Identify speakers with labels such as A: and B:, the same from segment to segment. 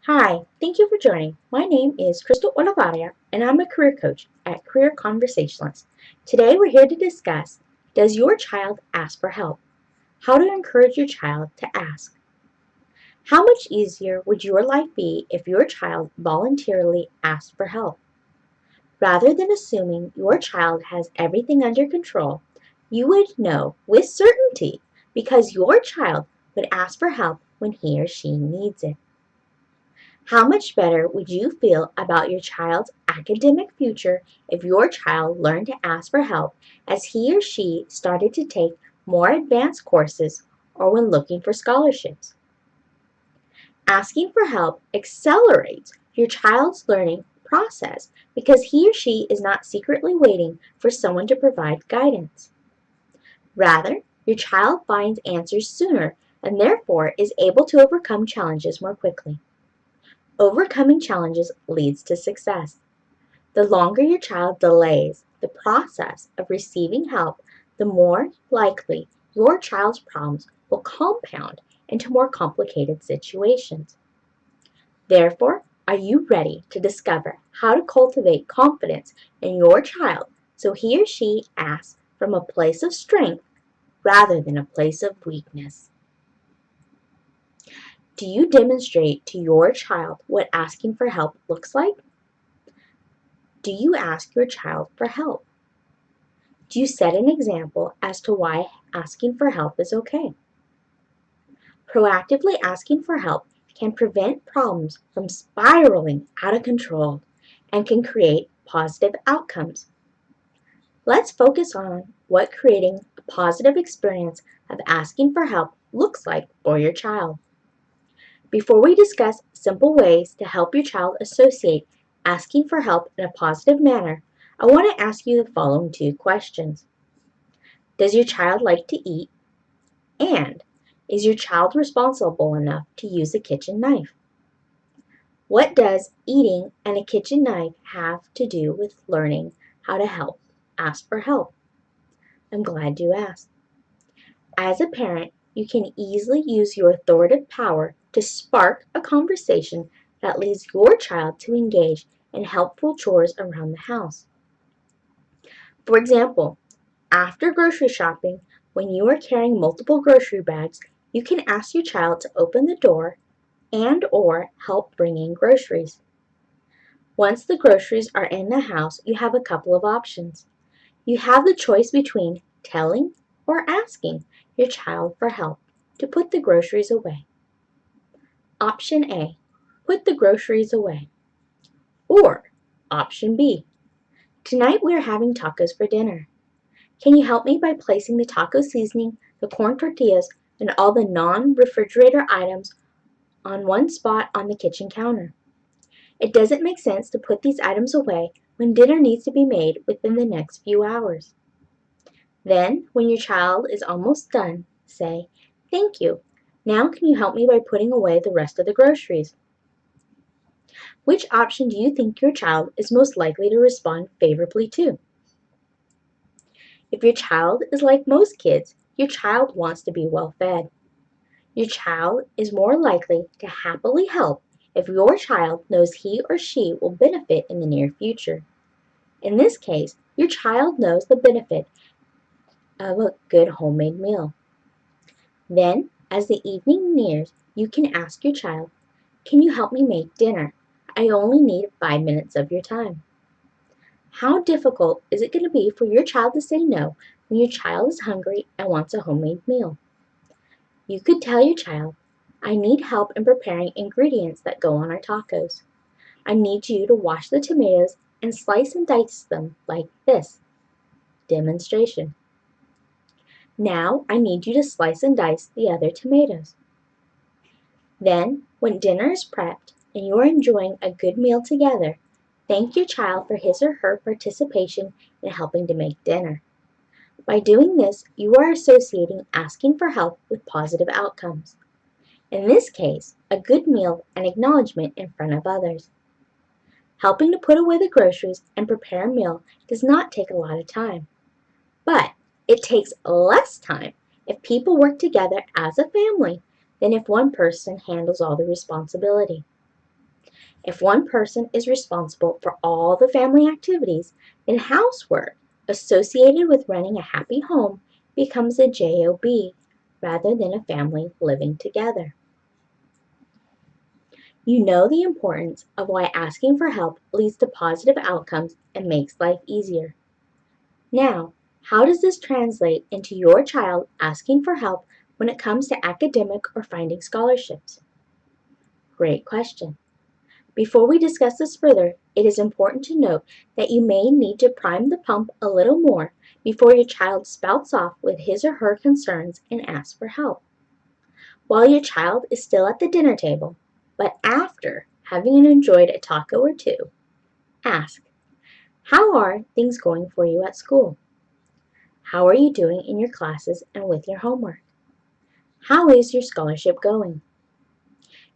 A: Hi, thank you for joining. My name is Crystal Olivarria, and I'm a career coach at Career Conversationalist. Today we're here to discuss, does your child ask for help? How to encourage your child to ask. How much easier would your life be if your child voluntarily asked for help? Rather than assuming your child has everything under control, you would know with certainty because your child would ask for help when he or she needs it. How much better would you feel about your child's academic future if your child learned to ask for help as he or she started to take more advanced courses or when looking for scholarships? Asking for help accelerates your child's learning process because he or she is not secretly waiting for someone to provide guidance. Rather, your child finds answers sooner and therefore is able to overcome challenges more quickly. Overcoming challenges leads to success. The longer your child delays the process of receiving help, the more likely your child's problems will compound into more complicated situations. Therefore, are you ready to discover how to cultivate confidence in your child so he or she asks from a place of strength rather than a place of weakness? Do you demonstrate to your child what asking for help looks like? Do you ask your child for help? Do you set an example as to why asking for help is okay? Proactively asking for help can prevent problems from spiraling out of control and can create positive outcomes. Let's focus on what creating a positive experience of asking for help looks like for your child. Before we discuss simple ways to help your child associate asking for help in a positive manner, I want to ask you the following two questions. Does your child like to eat? And is your child responsible enough to use a kitchen knife? What does eating and a kitchen knife have to do with learning how to ask for help? I'm glad you asked. As a parent, you can easily use your authoritative power to spark a conversation that leads your child to engage in helpful chores around the house. For example, after grocery shopping, when you are carrying multiple grocery bags, you can ask your child to open the door and/or help bring in groceries. Once the groceries are in the house, you have a couple of options. You have the choice between telling or asking your child for help to put the groceries away. Option A, put the groceries away. Or option B, tonight we are having tacos for dinner. Can you help me by placing the taco seasoning, the corn tortillas, and all the non-refrigerator items on one spot on the kitchen counter? It doesn't make sense to put these items away when dinner needs to be made within the next few hours. Then, when your child is almost done, say, "Thank you. Now can you help me by putting away the rest of the groceries?" Which option do you think your child is most likely to respond favorably to? If your child is like most kids, your child wants to be well fed. Your child is more likely to happily help if your child knows he or she will benefit in the near future. In this case, your child knows the benefit of a good homemade meal. Then, as the evening nears, you can ask your child, "Can you help me make dinner? I only need 5 minutes of your time." How difficult is it going to be for your child to say no when your child is hungry and wants a homemade meal? You could tell your child, "I need help in preparing ingredients that go on our tacos. I need you to wash the tomatoes and slice and dice them like this." Demonstration. Now I need you to slice and dice the other tomatoes. Then, when dinner is prepped and you are enjoying a good meal together, thank your child for his or her participation in helping to make dinner. By doing this, you are associating asking for help with positive outcomes. In this case, a good meal and acknowledgement in front of others. Helping to put away the groceries and prepare a meal does not take a lot of time, but it takes less time if people work together as a family than if one person handles all the responsibility. If one person is responsible for all the family activities, then housework associated with running a happy home becomes a job rather than a family living together. You know the importance of why asking for help leads to positive outcomes and makes life easier. Now, how does this translate into your child asking for help when it comes to academic or finding scholarships? Great question. Before we discuss this further, it is important to note that you may need to prime the pump a little more before your child spouts off with his or her concerns and asks for help. While your child is still at the dinner table, but after having enjoyed a taco or two, ask, how are things going for you at school? How are you doing in your classes and with your homework? How is your scholarship going?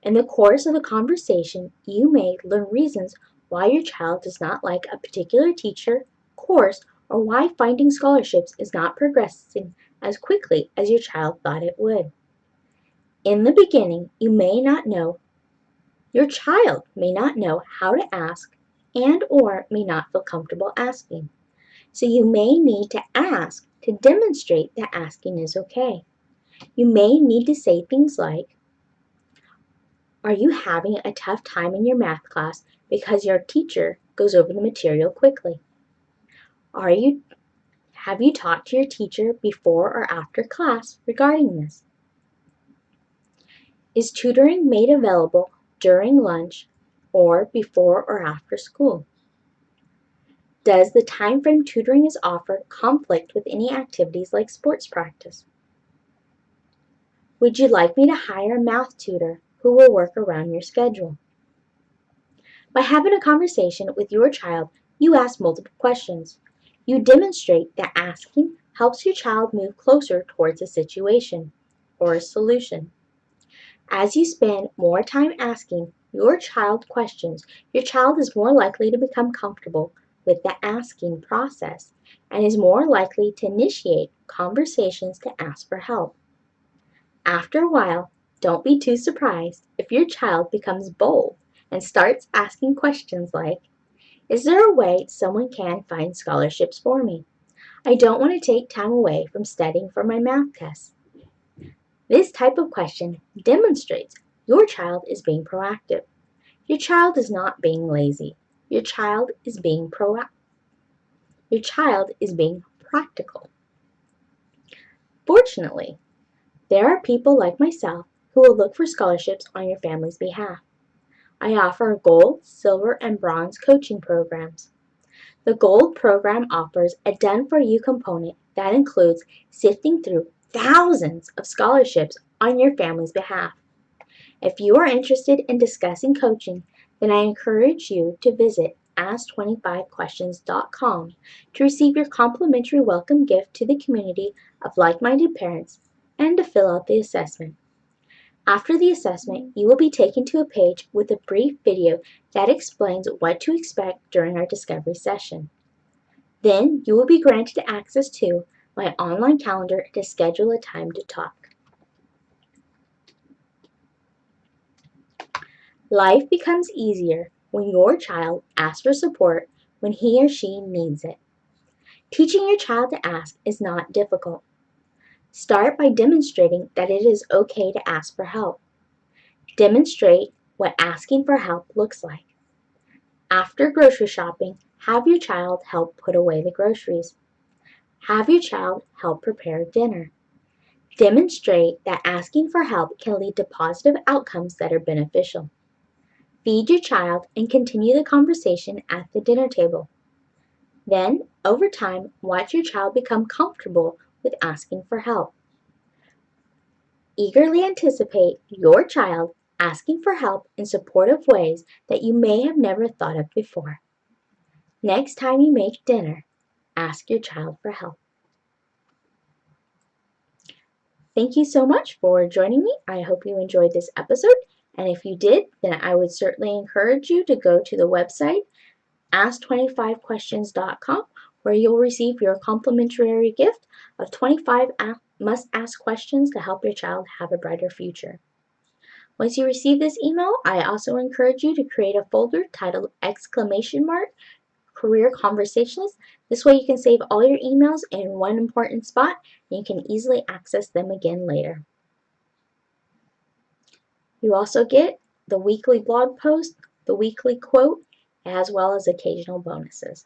A: In the course of the conversation, you may learn reasons why your child does not like a particular teacher, course, or why finding scholarships is not progressing as quickly as your child thought it would. In the beginning, your child may not know how to ask and or may not feel comfortable asking. So you may need to ask to demonstrate that asking is okay. You may need to say things like, are you having a tough time in your math class because your teacher goes over the material quickly? Have you talked to your teacher before or after class regarding this? Is tutoring made available during lunch or before or after school? Does the time frame tutoring is offered conflict with any activities like sports practice? Would you like me to hire a math tutor who will work around your schedule? By having a conversation with your child, you ask multiple questions. You demonstrate that asking helps your child move closer towards a situation or a solution. As you spend more time asking your child questions, your child is more likely to become comfortable with the asking process and is more likely to initiate conversations to ask for help. After a while, don't be too surprised if your child becomes bold and starts asking questions like, is there a way someone can find scholarships for me? I don't want to take time away from studying for my math test. This type of question demonstrates your child is being proactive. Your child is not being lazy. Your child is being Your child is being practical. Fortunately, there are people like myself who will look for scholarships on your family's behalf. I offer gold, silver, and bronze coaching programs. The gold program offers a done-for-you component that includes sifting through thousands of scholarships on your family's behalf. If you are interested in discussing coaching, then I encourage you to visit ask25questions.com to receive your complimentary welcome gift to the community of like-minded parents and to fill out the assessment. After the assessment, you will be taken to a page with a brief video that explains what to expect during our discovery session. Then you will be granted access to my online calendar to schedule a time to talk. Life becomes easier when your child asks for support when he or she needs it. Teaching your child to ask is not difficult. Start by demonstrating that it is okay to ask for help. Demonstrate what asking for help looks like. After grocery shopping, have your child help put away the groceries. Have your child help prepare dinner. Demonstrate that asking for help can lead to positive outcomes that are beneficial. Feed your child and continue the conversation at the dinner table. Then, over time, watch your child become comfortable with asking for help. Eagerly anticipate your child asking for help in supportive ways that you may have never thought of before. Next time you make dinner, ask your child for help. Thank you so much for joining me. I hope you enjoyed this episode. And if you did, then I would certainly encourage you to go to the website ask25questions.com where you'll receive your complimentary gift of 25 must-ask questions to help your child have a brighter future. Once you receive this email, I also encourage you to create a folder titled Career Conversations. This way you can save all your emails in one important spot and you can easily access them again later. You also get the weekly blog post, the weekly quote, as well as occasional bonuses.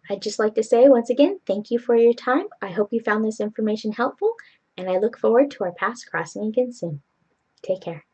A: I'd just like to say once again, thank you for your time. I hope you found this information helpful, and I look forward to our paths crossing again soon. Take care.